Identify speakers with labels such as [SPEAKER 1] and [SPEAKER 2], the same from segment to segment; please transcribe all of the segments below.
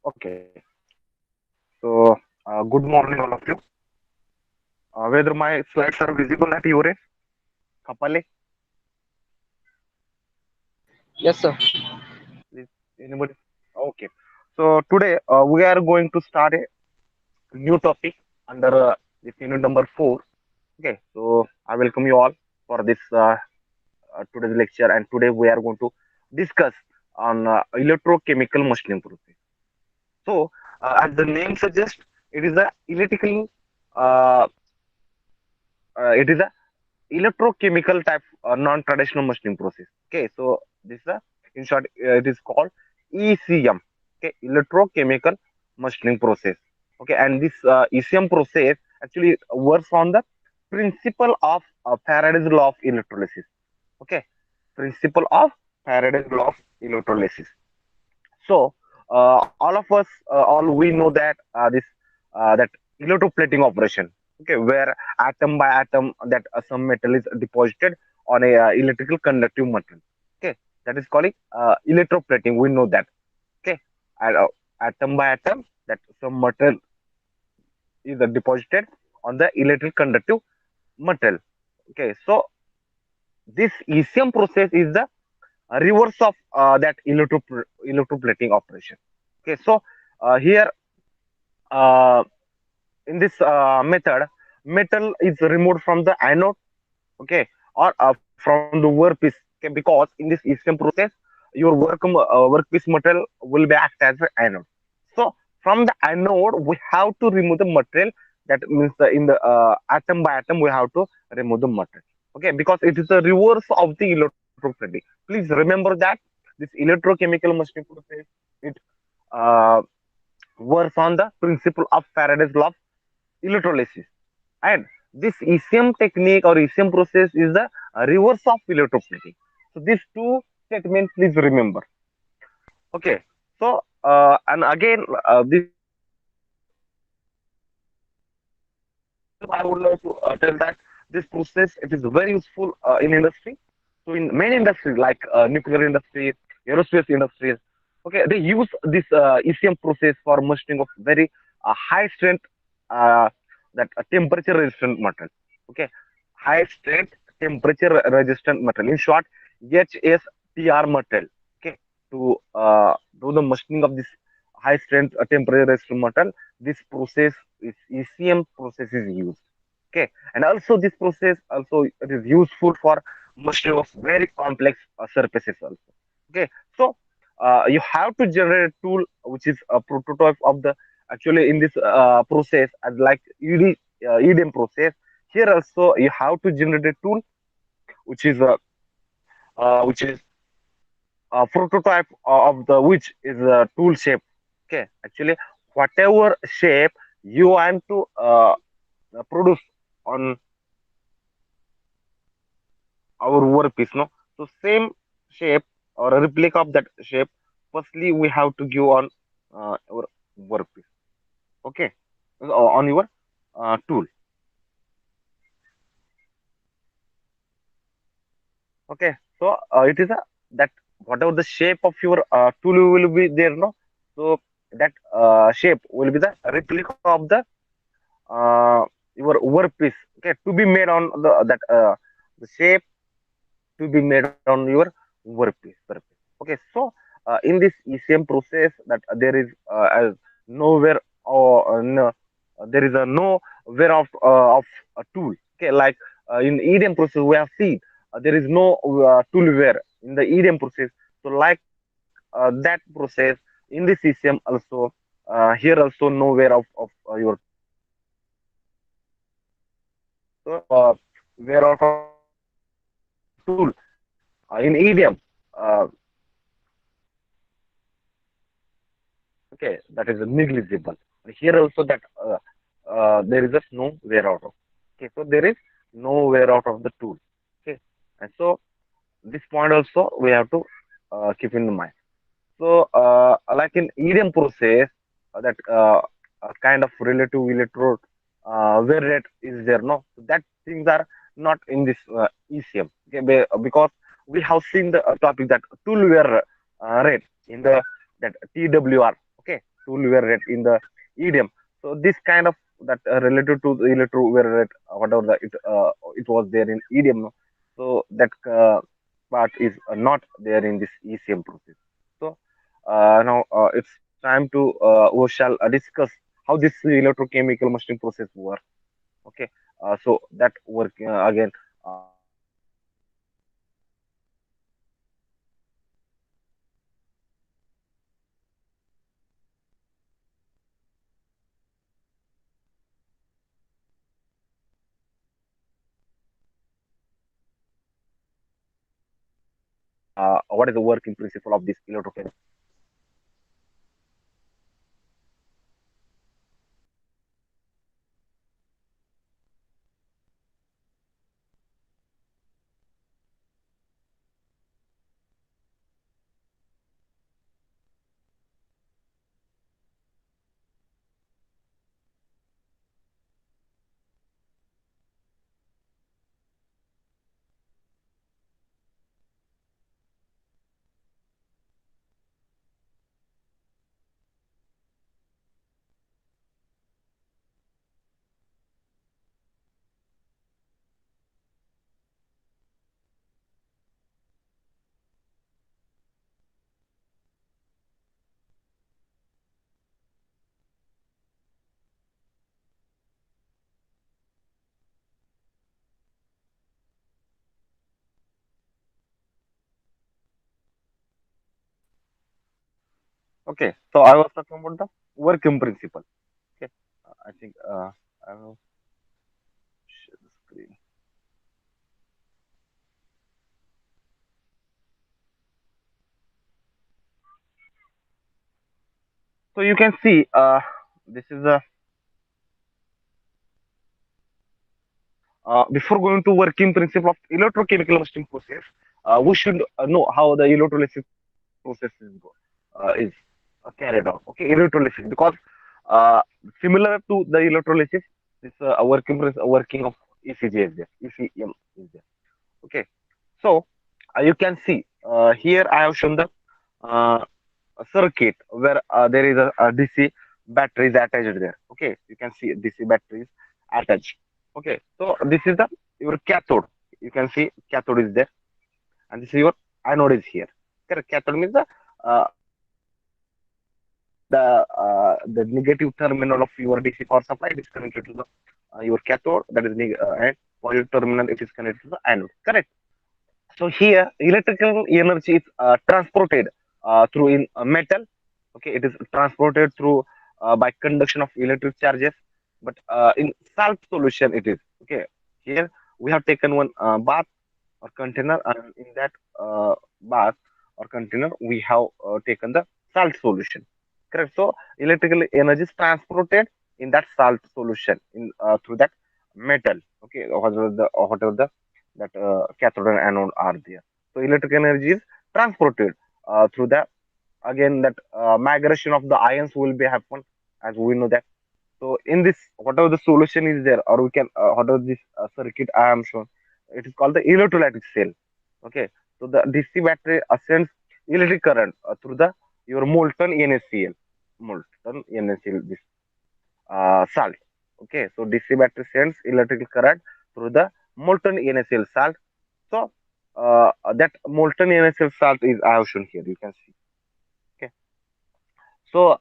[SPEAKER 1] Okay. So, good morning, all of you. Whether my slides are visible at your end, Kapale,
[SPEAKER 2] Yes, sir.
[SPEAKER 1] is anybody? Okay. So today we are going to start a new topic under this unit number 4. Okay. So I welcome you all for this today's lecture, and today we are going to discuss on electrochemical machining process. So, as the name suggests, it is a electrical. Uh, it is a electrochemical type non-traditional machining process. Okay, so this is a, in short, it is called ECM. Okay, electrochemical machining process. Okay, and this ECM process actually works on the principle of Faraday's law of electrolysis. Okay, principle of Faraday's law of electrolysis. So all of us, all we know that this that electroplating operation. Okay, where atom by atom that some metal is deposited on a electrical conductive material. Okay, that is called electroplating. We know that. Okay, and, atom by atom that some metal is deposited on the electrical conductive metal. Okay, so this ECM process is the reverse of that electroplating operation. Okay, so here uh, in this method, metal is removed from the anode, okay, or from the workpiece, okay, because in this ECM process, your workpiece metal will be act as an anode. So from the anode, we have to remove the material. That means in the atom by atom, we have to remove the material. Okay, because it is the reverse of the electroplating. Please remember that this electrochemical machining process, it uh, works on the principle of Faraday's law of electrolysis. And this ECM technique or ECM process is the reverse of electroplating. So these two statements, please remember. Okay. So and again, this I would like to tell that this process it is very useful in industry. So in many industries like nuclear industry, aerospace industries, okay, they use this ECM process for machining of very high strength uh, that temperature resistant metal. Okay, high strength temperature resistant metal. In short, HSTR metal. Okay, to do the machining of this high strength temperature resistant metal, this process is ECM process is used. Okay, and also this process also it is useful for machining of very complex surfaces also. Okay, so you have to generate a tool which is a prototype of the actually in this process as like EDM process. Here also you have to generate a tool which is a prototype of the which is a tool shape. Okay, actually whatever shape you want to produce on our workpiece, no? So same shape or a replica of that shape. Firstly, we have to give on our workpiece. Okay, on your tool. Okay, so it is a that whatever the shape of your tool will be there, no? So that shape will be the replica of uh, your workpiece. Okay, to be made on the shape to be made on your workpiece. Okay, so in this ECM process, that there is nowhere or no, there is a nowhere of a tool. Okay, like in EDM process, we have seen there is no toolware in the EDM process. So like that process in this ECM also, here also nowhere of your tool. So where of a tool in EDM. Uh, Okay, that is negligible. Here also that there is a no wear out of. Okay, so there is no wear out of the tool. Okay, and so this point also we have to keep in mind. So like in EDM process, that a kind of relative electrode wear rate is there. No, so that things are not in this ECM. Okay, because we have seen the topic that tool wear rate in the that TWR. Okay, tool were read in the idiom. So this kind of that related to the electro were read whatever it was there in idiom. No? So that part is not there in this ECM process. So now it's time to we shall discuss how this electrochemical machine process works. Okay, so that work again. What is the working principle of this electrochemical? Okay, so I was talking about the working principle. Okay, I think I will share the screen. So you can see this is a before going to working principle of electrochemical machine process, we should know how the electrolysis process is carried out. Okay, electrolysis because uh, similar to the electrolysis, this working of ECG is there, ECM is there. Okay, so you can see here I have shown the uh, a circuit where there is a DC batteries attached there. Okay, you can see DC batteries attached. Okay, so this is the your cathode. You can see cathode is there, and this is your anode is here. Correct. Cathode means uh, the negative terminal of your DC power supply is connected to the your cathode. That is and positive terminal it is connected to the anode. Correct. So here, electrical energy is transported through in metal. Okay, it is transported through by conduction of electric charges. But in salt solution, it is okay. Here we have taken one bath or container, and in that bath or container, we have taken the salt solution. Correct. So electrical energy is transported in that salt solution in through that metal. Okay, whatever the that cathode and anode are there. So electric energy is transported through the again that migration of the ions will be happen as we know that. So in this whatever the solution is there or we can whatever this circuit I am shown, it is called the electrolytic cell. Okay, so the DC battery ascends electric current through the your molten NaCl, molten NaCl this salt. Okay, so DC battery sends electrical current through the molten NaCl salt. So that molten NaCl salt is I have shown here. You can see. Okay, so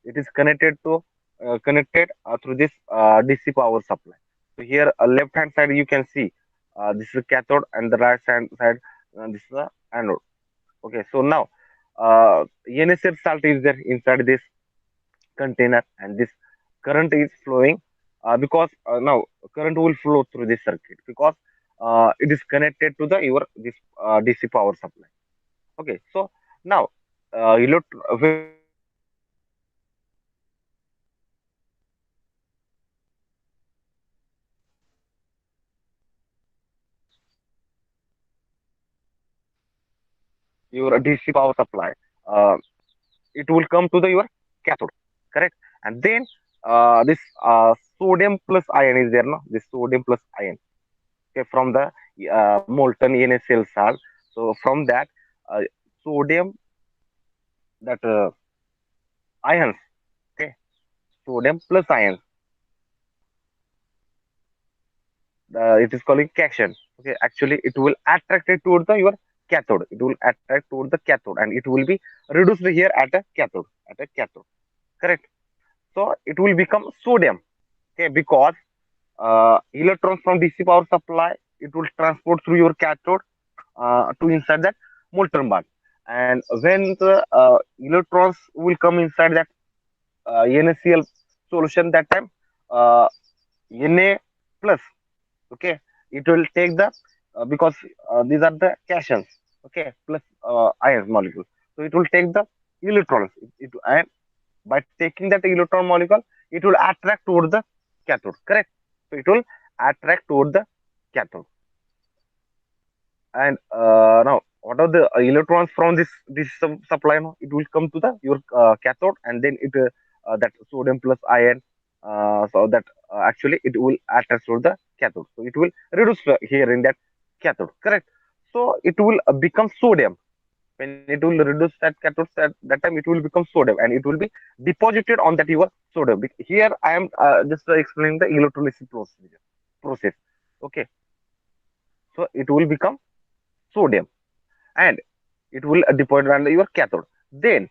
[SPEAKER 1] it is connected through this DC power supply. So here, left hand side you can see this is cathode, and the right hand side this is the anode. Okay, so now NaCl salt is there inside this container, and this current is flowing because now current will flow through this circuit because it is connected to the your this DC power supply. Okay, so now you look when your DC power supply, uh, it will come to the your cathode, correct? And then this sodium plus ion is there, no? This sodium plus ion, okay, from the molten NaCl salt. So from that, sodium that ions. sodium plus ions. It is calling cation. Okay, actually it will attract it toward the your cathode. It will attract toward the cathode, and it will be reduced here at a cathode. At a cathode, correct. So it will become sodium. Okay, because electrons from DC power supply, it will transport through your cathode to inside that molten bar. And when the electrons will come inside that NaCl solution, that time uh, Na plus, okay, it will take the because these are the cations, okay, plus ions molecule. So it will take the electrons. And by taking that electron molecule, it will attract toward the cathode, correct. So it will attract toward the cathode. And now, what are the electrons from this supply? No, it will come to the your cathode, and then it that sodium plus ion. So that actually it will attach to the cathode. So it will reduce here in that cathode, correct. So it will become sodium. When it will reduce that cathode, that time it will become sodium, and it will be deposited on that your sodium. Here I am just explaining the electrolysis process. Okay, so it will become sodium, and it will deposit on your cathode. Then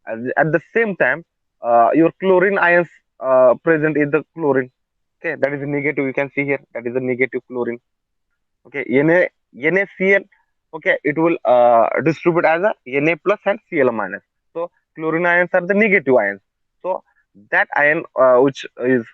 [SPEAKER 1] at the same time, your chlorine ions present in the chlorine. Okay, that is a negative. You can see here that is a negative chlorine. Okay, NaCl. Okay, it will distribute as a Na plus and Cl minus. So chlorine ions are the negative ions. So that ion which is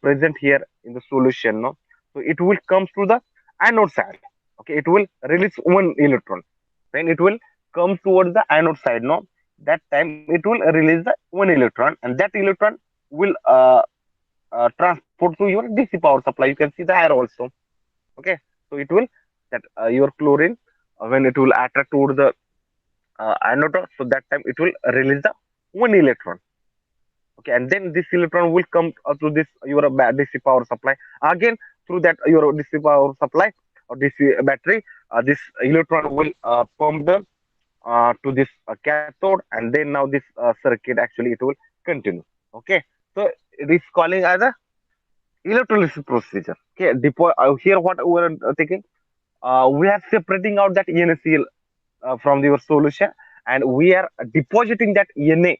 [SPEAKER 1] present here in the solution, no, so it will come through the anode side. Okay, it will release one electron. When it will come towards the anode side, no, that time it will release the one electron, and that electron will transport to your DC power supply. You can see the arrow also. Okay, so it will that your chlorine when it will attract toward the anode, so that time it will release the one electron. Okay, and then this electron will come to this your DC power supply again. Through that your DC power supply or DC battery, this electron will pump the to this cathode, and then now this circuit actually it will continue. Okay, so it is calling as a electrolysis procedure. Okay, here what we are taking, we are separating out that NaCl from your solution, and we are depositing that Na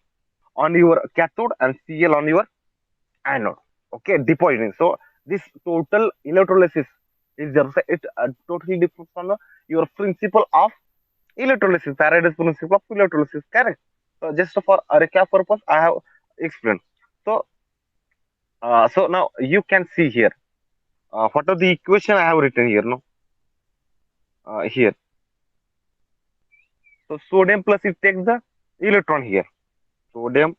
[SPEAKER 1] on your cathode and Cl on your anode. Okay, depositing. So this total electrolysis is just it totally different from your principle of electrolysis, Faraday's principle of electrolysis, correct. So just for a recap purpose, I have explained. So so now you can see here what are the equation I have written here, no, here. So sodium plus it takes the electron here. Sodium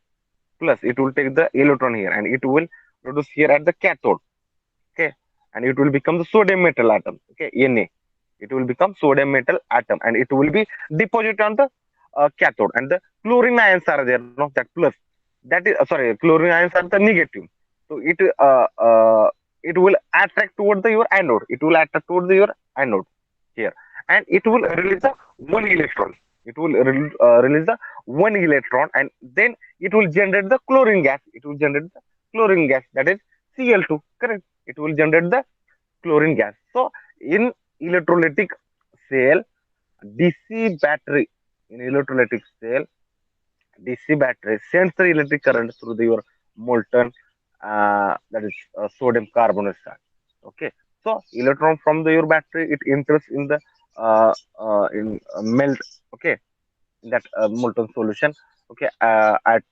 [SPEAKER 1] plus it will take the electron here, and it will produce here at the cathode. Okay, and it will become the sodium metal atom. Okay, Na. It will become sodium metal atom, and it will be deposited on the cathode. And the chlorine ions are there, no, that plus. That is sorry, chlorine ions are the negative. So it will attract toward the your anode. It will attract toward the your anode here, and it will release the one electron. It will release the one electron, and then it will generate the chlorine gas. It will generate the chlorine gas, that is Cl2. Correct. It will generate the chlorine gas. So in electrolytic cell, DC battery, in electrolytic cell, DC battery sends the electric current through your molten that is sodium carbonate salt. Okay, so electron from your battery it enters in the in melt. Okay, in that molten solution. Okay, at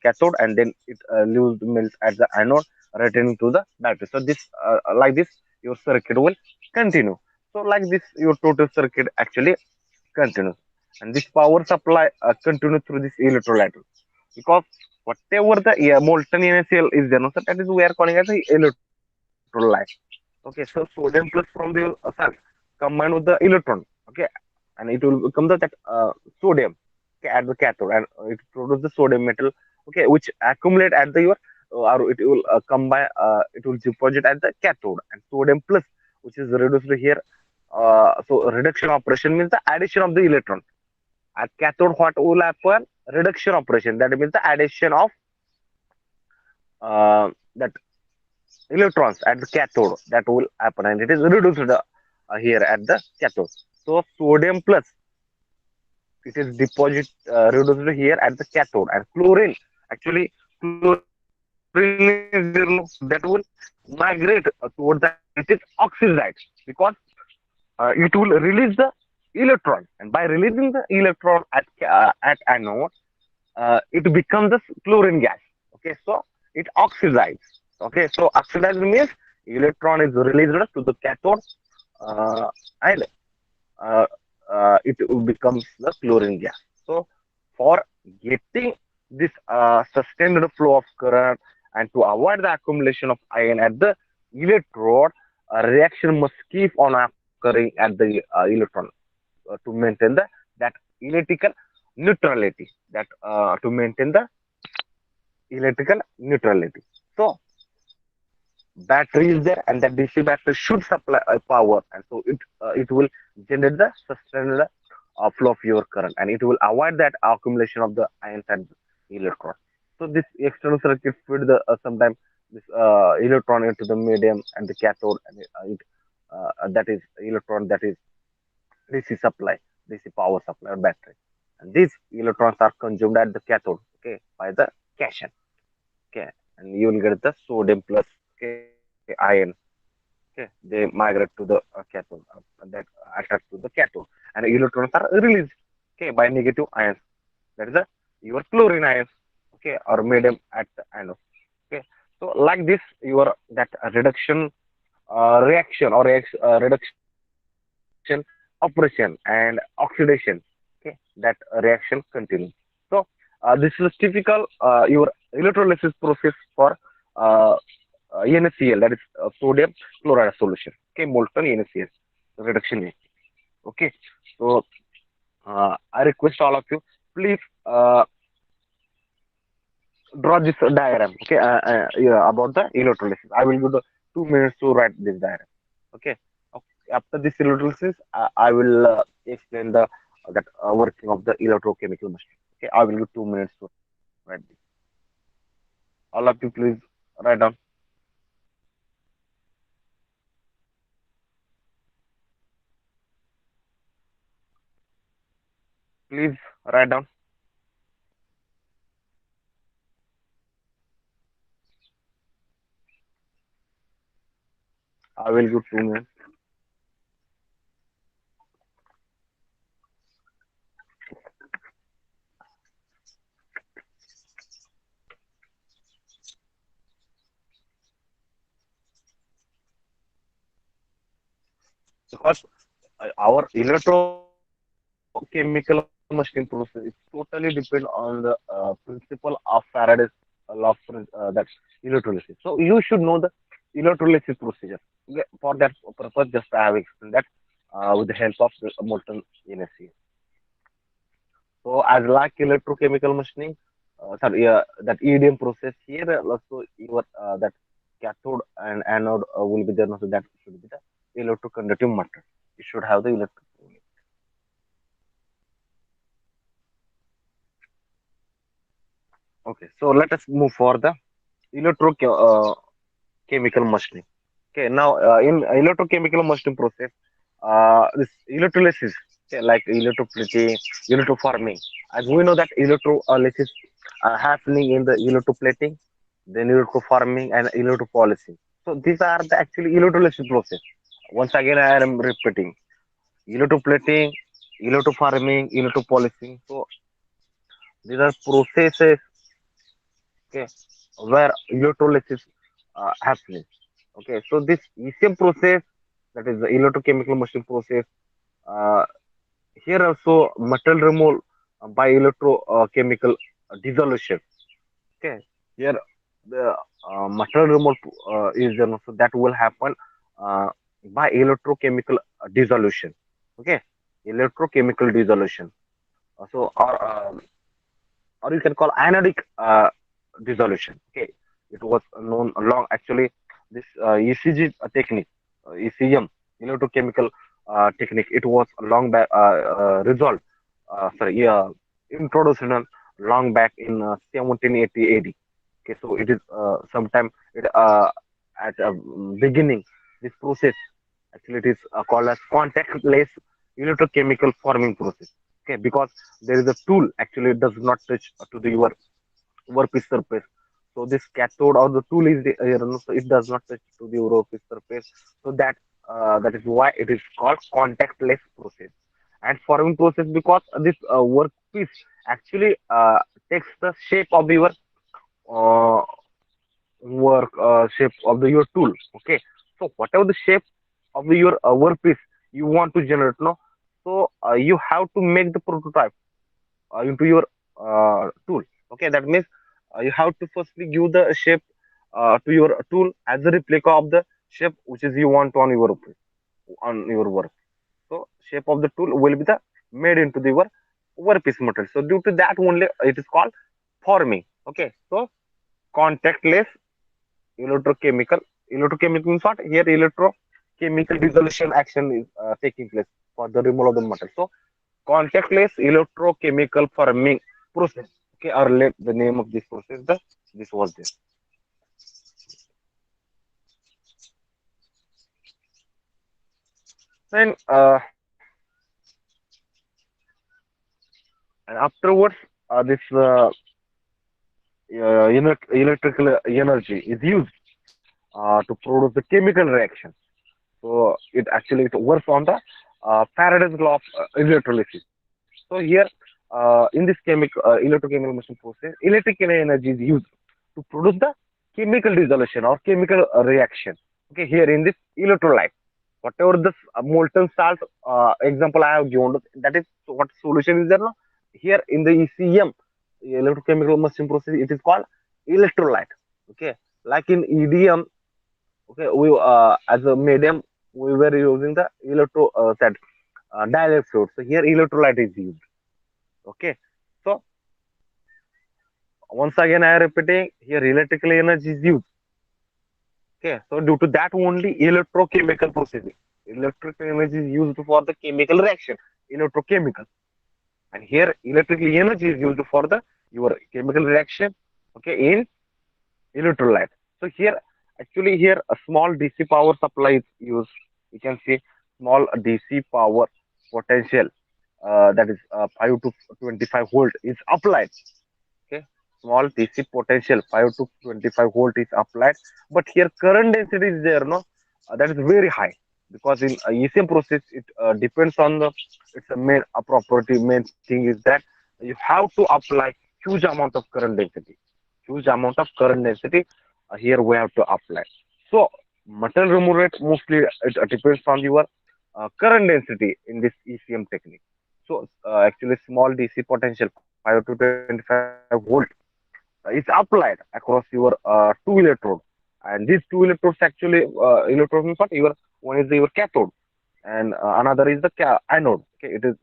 [SPEAKER 1] cathode, and then it leaves melts at the anode, returning to the battery. So this like this your circuit will continue. So like this your total circuit actually continues, and this power supply continues through this electrolyte, because whatever the molten NaCl is there, no, so that is we are calling as a electrolyte. Okay, so sodium plus from the salt combined with the electron. Okay, and it will become the that sodium, okay, at the cathode, and it produces the sodium metal. Okay, which accumulate at the your or it will combine. It will deposit at the cathode, and sodium plus, which is reduced here. So reduction operation means the addition of the electron. At cathode, what will happen? Reduction operation. That means the addition of that electrons at the cathode that will happen, and it is reduced here at the cathode. So sodium plus it is deposit reduced here at the cathode, and chlorine actually chlorine is there, so that will migrate towards the anode. It is oxidized because it will release the electron, and by releasing the electron at anode, it becomes the chlorine gas. Okay, so it oxidizes. Okay, so oxidized means electron is released to the cathode, and uh, it becomes the chlorine gas. So for getting this sustained flow of current and to avoid the accumulation of ion at the electrode, a reaction must keep on occurring at the electron to maintain the that electrical neutrality, that to maintain the electrical neutrality. So battery is there, and that DC battery should supply power, and so it will generate the sustained flow of your current, and it will avoid that accumulation of the ions and electron. So this external circuit feed the sometimes this electron into the medium and the cathode, and that is electron, that is DC supply, DC power supply or battery, and these electrons are consumed at the cathode, okay, by the cation, okay, and you will get the sodium plus, okay, ion. Okay, they migrate to the cathode, that attract to the cathode, and electrons are released, okay, by negative ions. That is the your chlorine ions, okay, or medium at the anode. Okay, so like this, your that reduction reaction or reduction operation and oxidation. Okay, that reaction continues. So this is typical your electrolysis process for uh, NaCl, that is sodium chloride solution. Okay, molten NaCl reduction rate. Okay, so I request all of you, please draw this diagram. Okay, yeah, about the electrolysis. I will give the 2 minutes to write this diagram. Okay. Okay. After this electrolysis, I will explain the that working of the electrochemical machine. Okay, I will give 2 minutes to write this. All of you, please write down. Please write down. I will give 2 minutes. Because our electrochemical machine process is totally depend on the principle of Faraday's law of that electrolysis. So you should know the electrolysis procedure. Okay, for that purpose, just I have explained that with the help of the molten NaCl. So as like electrochemical machining, sorry, that EDM process here, also your that cathode and anode will be there. So that should be the electroconductive matter. It should have the electro. Okay, so let us move for the electrochemical machining. Okay, now in electrochemical machining process, this electrolysis, okay, like electroplating, electroforming. As we know that electrolysis happening in the electroplating, then electroforming and electropolishing. So these are the actually electrolysis process. Once again, I am repeating: electroplating, electroforming, electropolishing. So these are processes, okay, where electrolysis happening. Okay, so this ECM process, that is the electrochemical machine process. Uh, Here also metal removal by electrochemical dissolution. Okay, here the metal removal is there, so that will happen uh, by electrochemical dissolution. Okay, electrochemical dissolution. So or you can call anodic dissolution. Okay, it was known long actually this ECG technique, ECM electrochemical technique. It was long back resolved. Sorry, yeah, introduced in long back in 1780 AD. Okay, so it is sometime it at beginning this process actually it is called as contactless electrochemical forming process. Okay, because there is a tool actually it does not touch to the your workpiece surface. So this cathode or the tool is the, so it does not touch to the workpiece surface. So that is why it is called contactless process and forming process because this workpiece actually takes the shape of your uh, work shape of your tool. Okay, so whatever the shape of your workpiece you want to generate, no, so you have to make the prototype into your tool. Okay, that means you have to firstly give the shape to your tool as a replica of the shape which is you want on your work. So shape of the tool will be the made into the workpiece material. So due to that only it is called forming. Okay, so contactless electrochemical. Electrochemical means what? Here electrochemical dissolution action is taking place for the removal of the metal. So contactless electrochemical forming process. Okay, or let the name of this process. This was this. Then and afterwards, this electrical energy is used to produce the chemical reaction. So it works on the Faraday's law of electrolysis. So here, in this electrochemical machine process, electrical energy is used to produce the chemical dissolution or chemical reaction. Okay, here in this electrolyte, whatever this molten salt example I have given, that is what solution is there. No? Here in the ECM, electrochemical machine process, it is called electrolyte. Okay, like in EDM, okay, we as a medium we were using the that dielectric fluid. So here electrolyte is used. Okay, so once again I am repeating here electrical energy is used. Okay, so due to that only electrochemical processing, electrical energy is used for the chemical reaction, electrochemical, and here electrical energy is used for the your chemical reaction. Okay, in electrolyte. So here actually here a small DC power supply is used. You can see small DC power potential that is 5 to 25 volt is applied. Okay, small DC potential 5 to 25 volt is applied, but here current density is there, no, that is very high because in ECM process it depends on the it's a main a property main thing is that you have to apply huge amount of current density, huge amount of current density here we have to apply. So metal removal rate mostly it depends on your current density in this ECM technique. So actually small DC potential 5 to 25 volt is applied across your two electrode, and these two electrodes actually electrode means what your one is your cathode and another is the anode. Okay, it is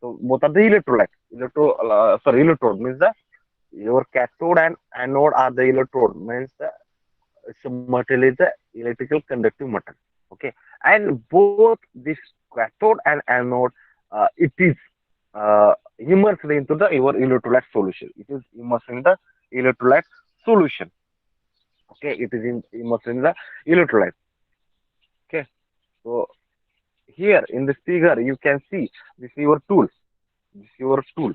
[SPEAKER 1] so both are the electrolyte. Electrode means the your cathode and anode are the electrode means the it's a material is the electrical conductive metal. Okay, and both this cathode and anode it is immersed into the your electrolyte solution. It is immersed in the electrolyte solution. Okay, it is immersed in the electrolyte. Okay, so here in this figure you can see this is your tool. This is your tool,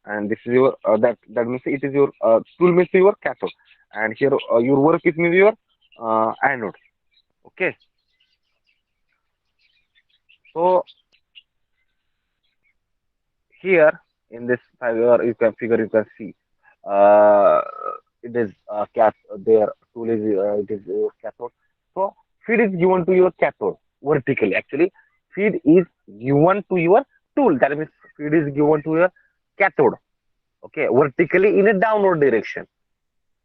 [SPEAKER 1] and this is your that means it is your tool means your cathode, and here your work is means your anode. Okay, so here in this figure you can see uh, it is their tool is it is your cathode. So feed is given to your cathode vertically. Actually, feed is given to your tool. That means feed is given to your cathode. Okay, vertically in a downward direction,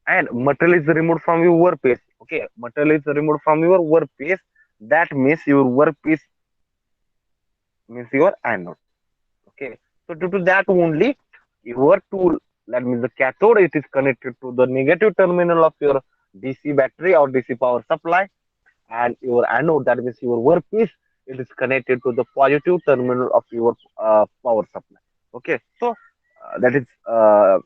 [SPEAKER 1] and metal is removed from your workpiece. Okay, metal is removed from your workpiece. That means your workpiece means your anode. Okay, so due to that only your tool, that means the cathode, it is connected to the negative terminal of your DC battery or DC power supply, and your anode, that means your workpiece, it is connected to the positive terminal of your power supply. Okay, so that is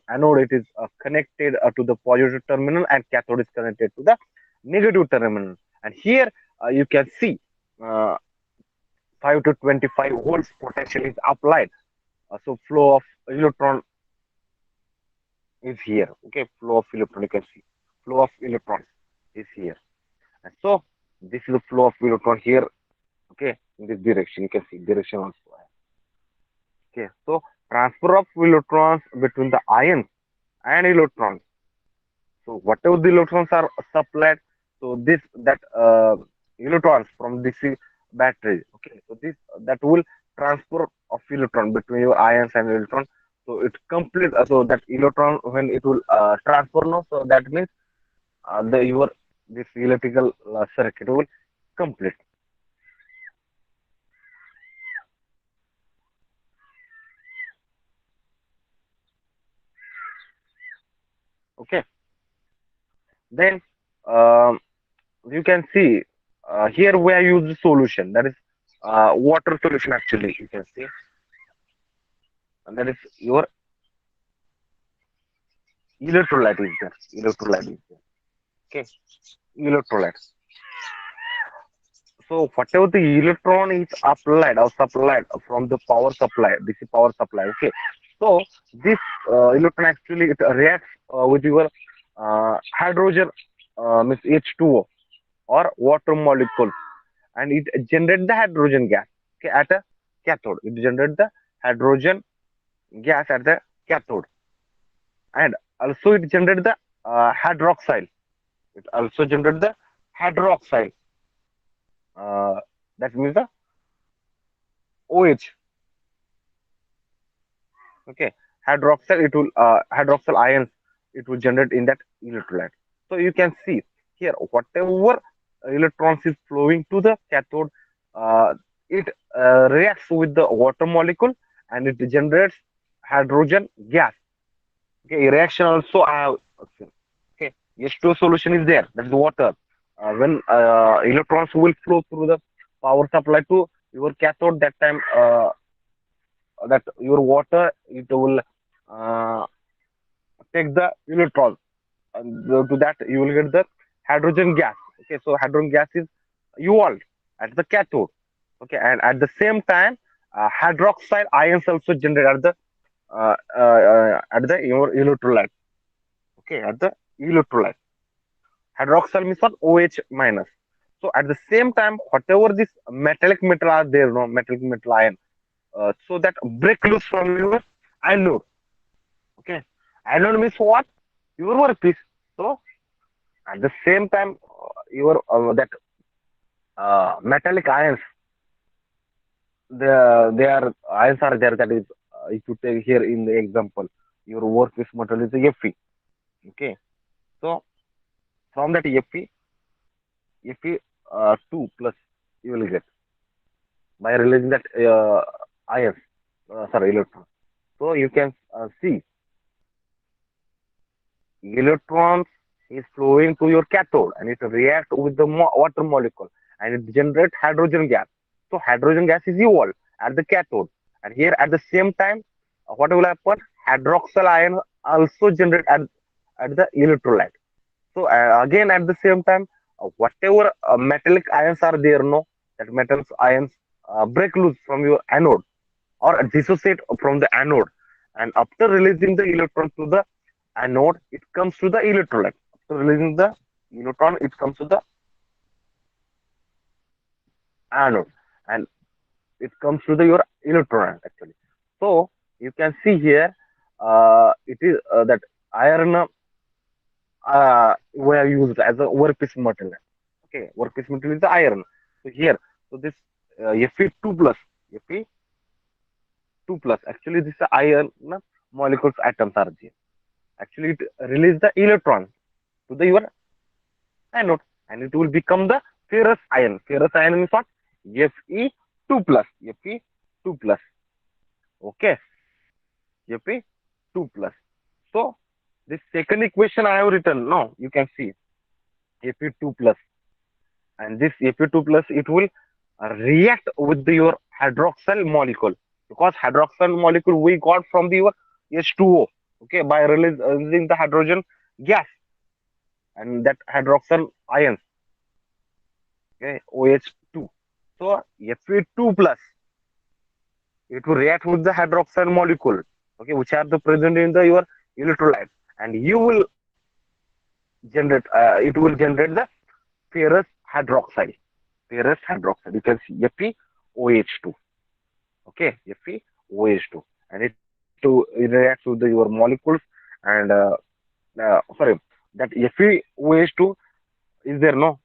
[SPEAKER 1] anode, it is connected to the positive terminal, and cathode is connected to the negative terminal. And here you can see uh, 5 to 25 volts potential is applied. So flow of electron is here. Okay, flow of electron, you can see flow of electrons is here. And so this is the flow of electron here. Okay, in this direction, you can see direction also. Okay, so transfer of electrons between the ions and electrons. So whatever the electrons are supplied, so this that electrons from this battery. Okay, so this that will transfer of electron between your ions and electron. So it complete. So that electron when it will transfer, no, so that means the your this electrical circuit will complete. Okay, then um, you can see here we have used solution, that is water solution. Actually, you can see, and that is your electrolyte is there. Electrolyte is there. Okay, electrolyte. So whatever the electron is applied or supplied from the power supply, this is power supply. Okay, so this electron actually it reacts with your hydrogen, means H2O or water molecule, and it generates the hydrogen gas. Okay, at a cathode, it generates the hydrogen gas at the cathode, and also it generates the hydroxyl. It also generates the hydroxyl. Uh, that means the OH. Okay, hydroxyl, it will hydroxyl ions, it will generate in that electrolyte. So you can see here whatever electrons is flowing to the cathode, uh, it reacts with the water molecule and it generates hydrogen gas. Okay, reaction also I have. Okay, H2O solution is there, that is water. When electrons will flow through the power supply to your cathode, that time that your water, it will uh, take the electrons, and to that you will get the hydrogen gas. Okay, so hydrogen gas is evolved at the cathode. Okay, and at the same time hydroxide ions also generate at the your electrolyte. Okay, at the electrolyte, hydroxide means what? OH minus. So at the same time, whatever this metallic metal are there, no, metallic metal ion, so that break loose from your anode. Okay, anode means what? Your workpiece. So at the same time, your that metallic ions, they are ions are there. That is, if you take here in the example, your workpiece material is a Fe. Okay, so from that Fe 2 plus you will get by releasing that ions, sorry, electron. So you can see electrons is flowing to your cathode and it react with the water molecule and it generates hydrogen gas. So hydrogen gas is evolved at the cathode, and here at the same time, what will happen? Hydroxyl ion also generate at the electrolyte. So again at the same time, whatever metallic ions are there, no, that metals ions break loose from your anode or dissociate from the anode, and after releasing the electron to the anode, it comes to the electrolyte. After releasing the electron, it comes to the anode, and it comes to the your electron actually. So you can see here, it is that iron were used as a workpiece material. Okay, workpiece material is the iron. So here, so this Fe2 plus, Fe2 plus, actually this iron molecules atoms are there. Actually, it release the electron to the your anode, and it will become the ferrous ion. Ferrous ion is what? Fe2 plus, Fe2 plus. Okay, Fe2 plus. So this second equation I have written. No, you can see Fe2 plus, and this Fe2 plus, it will react with your hydroxyl molecule, because hydroxyl molecule we got from the your H2O. Okay, by releasing the hydrogen gas and that hydroxyl ions. Okay, OH2. So Fe2 plus, it will react with the hydroxyl molecule. Okay, which are the present in the your electrolyte, and you will generate. It will generate the ferrous hydroxide. Ferrous hydroxide. You can see FeOH2. Okay, FeOH2, and it reacts with your molecules and sorry, that FeOH2 is there no.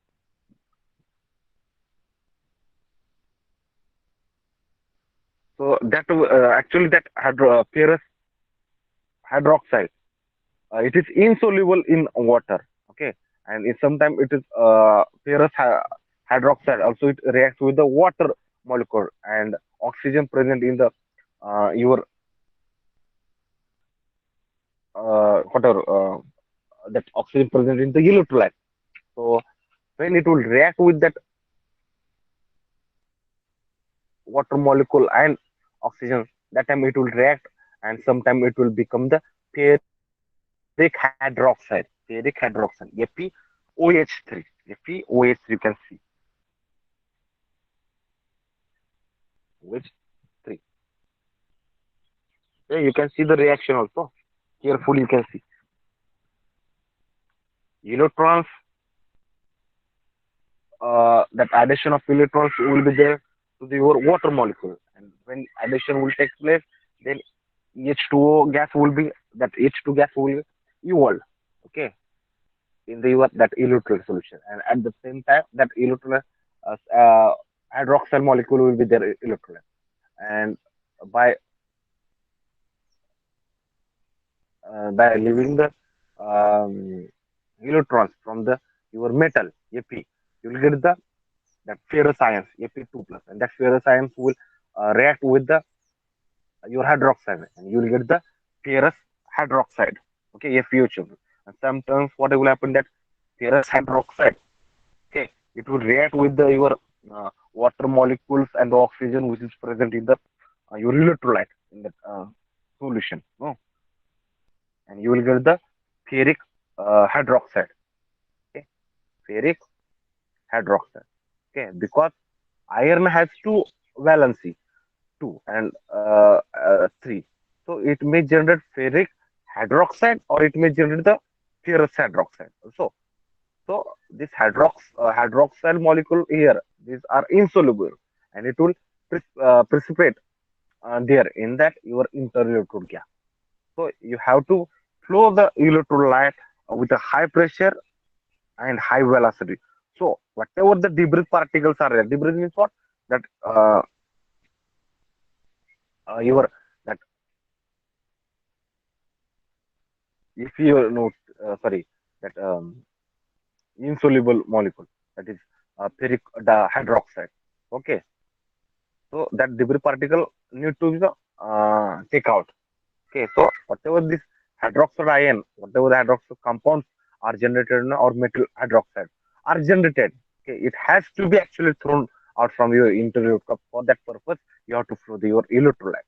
[SPEAKER 1] So that actually that ferrous hydroxide, it is insoluble in water. Okay, and sometimes it is ferrous hydroxide. Also, it reacts with the water molecule and oxygen present in the your water. That oxygen present in the electrolyte. So when it will react with that water molecule and oxygen, that time it will react, and sometime it will become the ferric hydroxide. Ferric hydroxide. FeOH3. FeOH3 you can see. OH3. Yeah, you can see the reaction also. Carefully you can see. Electrons, that addition of electrons will be there to the your water molecule. And when addition will take place, then H2O gas will be, that H2 gas will evolve. Okay, in the your that electrolyte solution. And at the same time, that electrolyte hydroxyl molecule will be there electrolyte. And by by leaving the um, electrons from the your metal Fe, you will get the that ferrous ions Fe2 plus, and that ferrous ions will react with the your hydroxide, and you will get the ferrous hydroxide. Okay, FeO2. And sometimes what will happen, that ferrous hydroxide, okay, it will react with the your water molecules and the oxygen which is present in the your electrolyte in that solution. No, and you will get the ferric hydroxide. Okay, ferric hydroxide. Okay, because iron has two valency, two and three. So it may generate ferric hydroxide or it may generate the ferrous hydroxide also. So this hydroxyl molecule here, these are insoluble, and it will precipitate there in that your interelectrode gap. So you have to flow the electrolyte with a high pressure and high velocity. So whatever the debris particles are there, debris means what? That your that if you know sorry, that insoluble molecule, that is ferric hydroxide. Okay, so that debris particle need to be take out. Okay, so whatever this hydroxide ion, whatever the hydroxide compounds are generated or metal hydroxide are generated, okay, it has to be actually thrown out from your interior cup. For that purpose, you have to flow your electrolyte.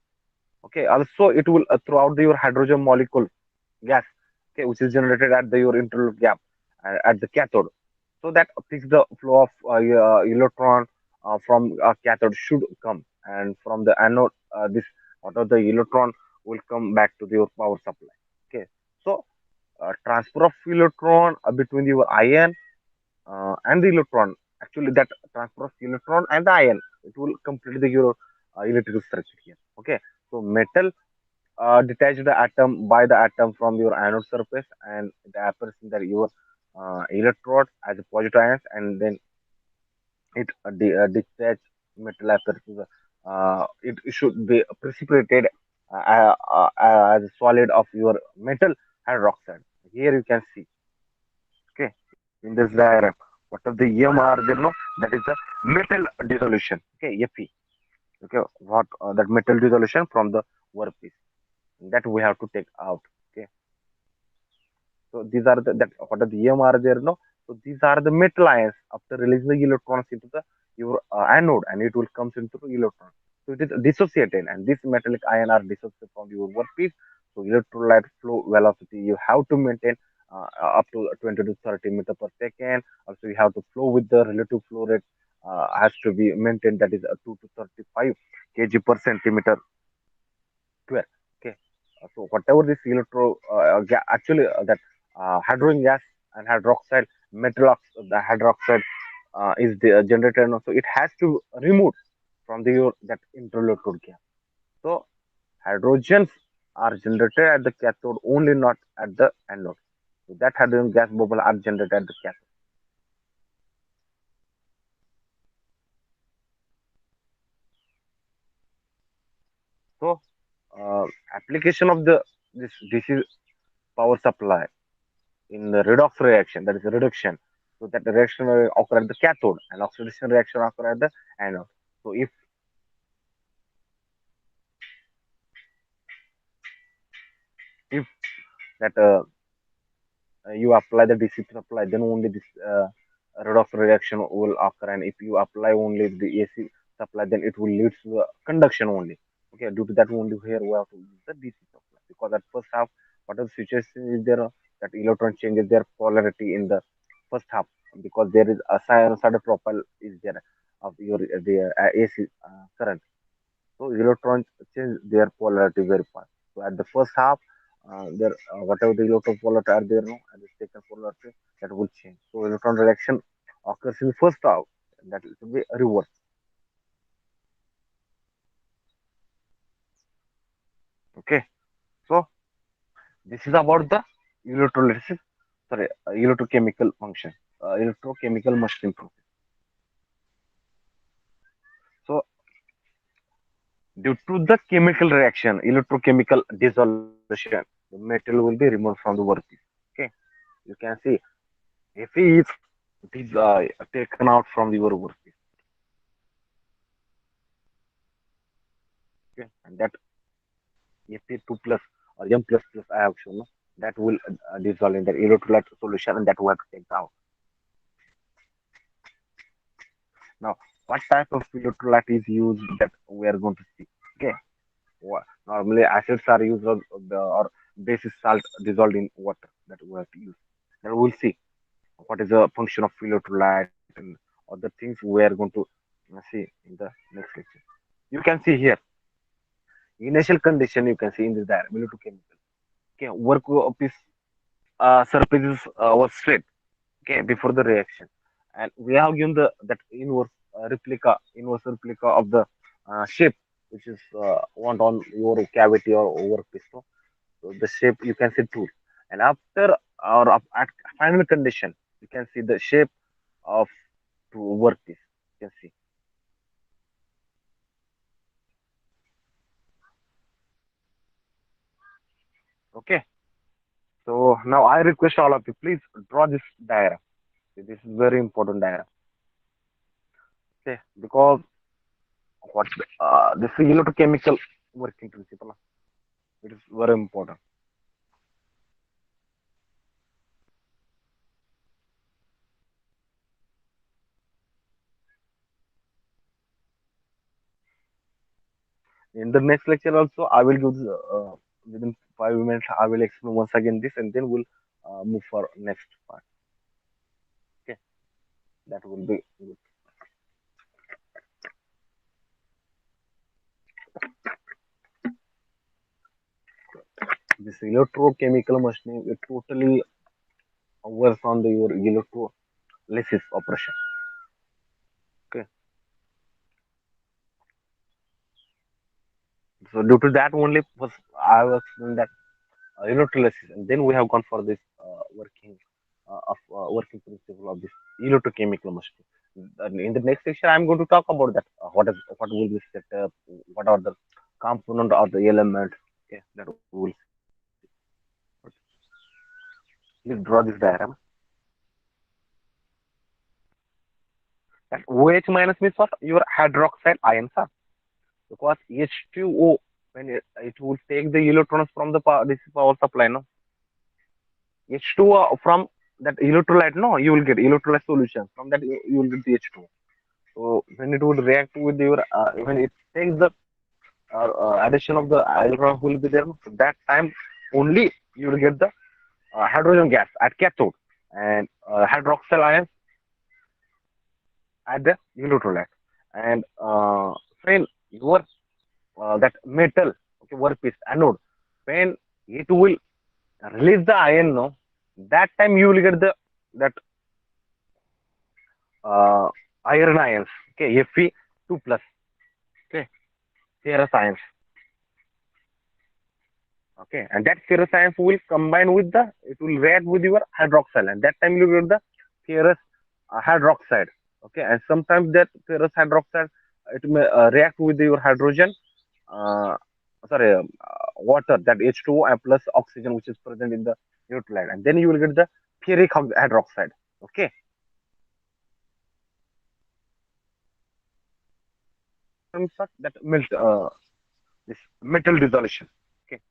[SPEAKER 1] Okay, also it will throw out your hydrogen molecule gas, okay, which is generated at the your interloop gap at the cathode. So that fix the flow of electron from cathode should come, and from the anode, this what of the electron will come back to your power supply. Okay, so transfer of electron between your ion and the electron. Actually, that transfer of electron and the ion, it will complete the your electrical circuit here. Okay, so metal detach the atom by the atom from your anode surface, and it appears in the your electrode as a positive ions, and then it detach metal appears to the it should be precipitated as a solid of your metal hydroxide. Here you can see, okay, in this diagram, what are the EM are there, no, that is the metal dissolution. Okay, Fe. Okay, what that metal dissolution from the workpiece, that we have to take out. Okay, so these are the that what are the EM are there, no. So these are the metal ions after releasing the electrons into the your anode, and it will comes into the electron. So it is dissociated, and this metallic ion are dissociated from your workpiece. So electrolyte flow velocity you have to maintain up to 20 to 30 meter per second. Also, you have to flow with the relative flow rate has to be maintained, that is 2 to 35 kg per centimeter square. Okay. So whatever this actually that hydrogen gas and hydroxide the hydroxide is the generated, so it has to remove from the that interlocal gas. So hydrogens are generated at the cathode only, not at the anode. So that hydrogen gas bubble are generated at the cathode. So application of the this is power supply in the redox reaction, that is reduction. So that the reaction will occur at the cathode and oxidation reaction occur at the anode. So if that you apply the DC supply, then only this redox reaction will occur. And if you apply only the AC supply, then it will lead to conduction only. Okay, due to that only here we have to use the DC supply, because at first half, whatever situation is there, that electron changes their polarity in the first half, because there is a sinusoidal profile is there of your the AC current. So electrons change their polarity very fast. So at the first half, there whatever the electron polarity are there, no, at the second polarity that will change. So electron reaction occurs in the first half. That will be reverse. Okay. So this is about the electrolysis. Sorry, electrochemical function, electrochemical machine process. So due to the chemical reaction, electrochemical dissolution, the metal will be removed from the workpiece. Okay, you can see Fe is taken out from the your workpiece. Okay, and that Fe2 plus or M plus plus I have shown, no? That will dissolve in the electrolyte solution, and that we have to take out. Now, what type of electrolyte is used, that we are going to see? Okay, normally acids are used, or basic salt dissolved in water, that we have to use. Then we'll see what is the function of electrolyte and other things we are going to see in the next lecture. You can see here initial condition, you can see in this diagram electrochemical. Okay, work of this surfaces was straight. Okay, before the reaction, and we have given the that inverse replica of the shape, which is want on your cavity or workpiece. So the shape you can see two, and after or at final condition, you can see the shape of to workpiece. You can see. Okay. So now I request all of you, please draw this diagram. See, this is very important diagram. Okay, because what this is electrochemical working principle. It is very important. In the next lecture also, I will do within 5 minutes. I will explain once again this, and then we'll move for next part. Okay, that will be good. This electrochemical machining it totally works on the your electrolysis operation. Okay, so due to that only was I was doing that electrolysis, and then we have gone for this working principle of this electrochemical machining. And in the next section, I'm going to talk about that. What will be setup? What are the component or the elements? Okay, that will please draw this diagram. That OH minus means what? Your hydroxide ions are, because H2O, when it will take the electrons from the power, this is power supply, no? H2O from that electrolyte, no, you will get electrolyte solution. From that you will get the H2O. So when it would react with your when it takes the addition of the electron will be there. So that time only you will get the hydrogen gas at cathode and hydroxyl ions at the electrolyte. And when your that metal, okay, workpiece anode, when it will release the ion, no, that time you will get the that uh, iron ions, okay, Fe2 plus, okay, ferrous ions, okay, and that ferrous ions will combine with the, it will react with your hydroxyl, and that time you get the ferrous hydroxide, okay, and sometimes that ferrous hydroxide it may react with your hydrogen, uh, sorry, water, that H2O and plus oxygen which is present in the electrolyte, and then you will get the ferric hydroxide, okay, terms of that melt this metal dissolution. Okay.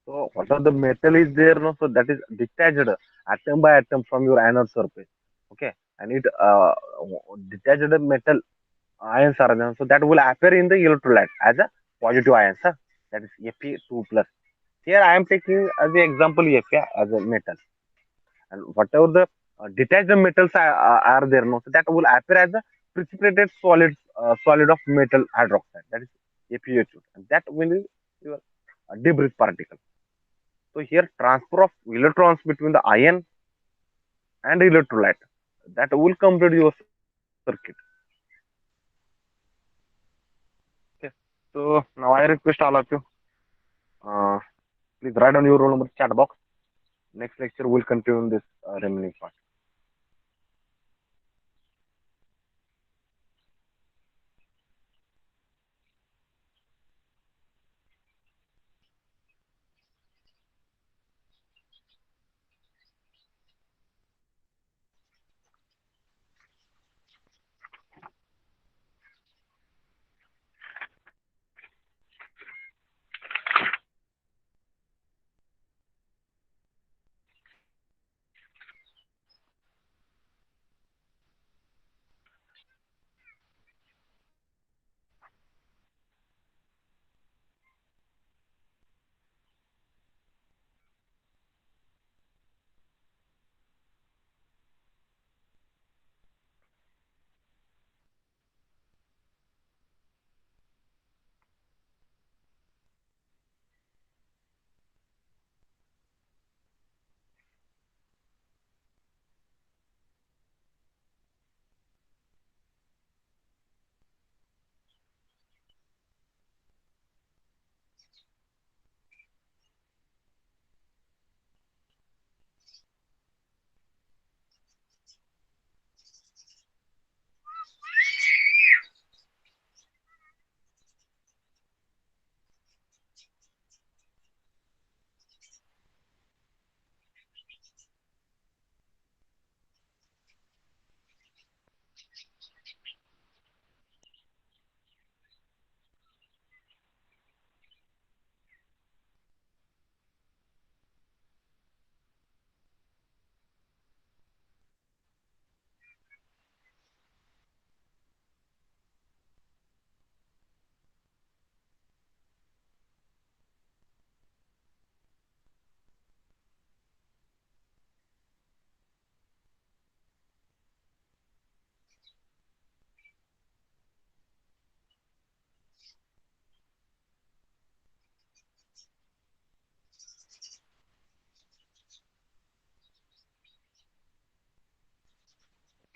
[SPEAKER 1] So what are the metal is there? No, so that is detached atom by atom from your anode surface. Okay, and it detached metal ions are there. So that will appear in the electrolyte as a positive ions. Huh? That is Fe2 plus. Here I am taking as the example Fe as a metal, and whatever the detached metals are there, no, so that will appear as a precipitated solid of metal hydroxide. That is FeO2, and that will be your debris particle. So here transfer of electrons between the ion and electrolyte, that will complete your circuit. Okay. So now I request all of you, uh, please write down your roll number chat box. Next lecture will continue this remaining part.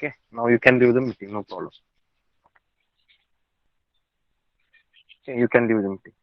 [SPEAKER 1] Okay, now you can leave the meeting, no problem. Okay, you can leave the meeting.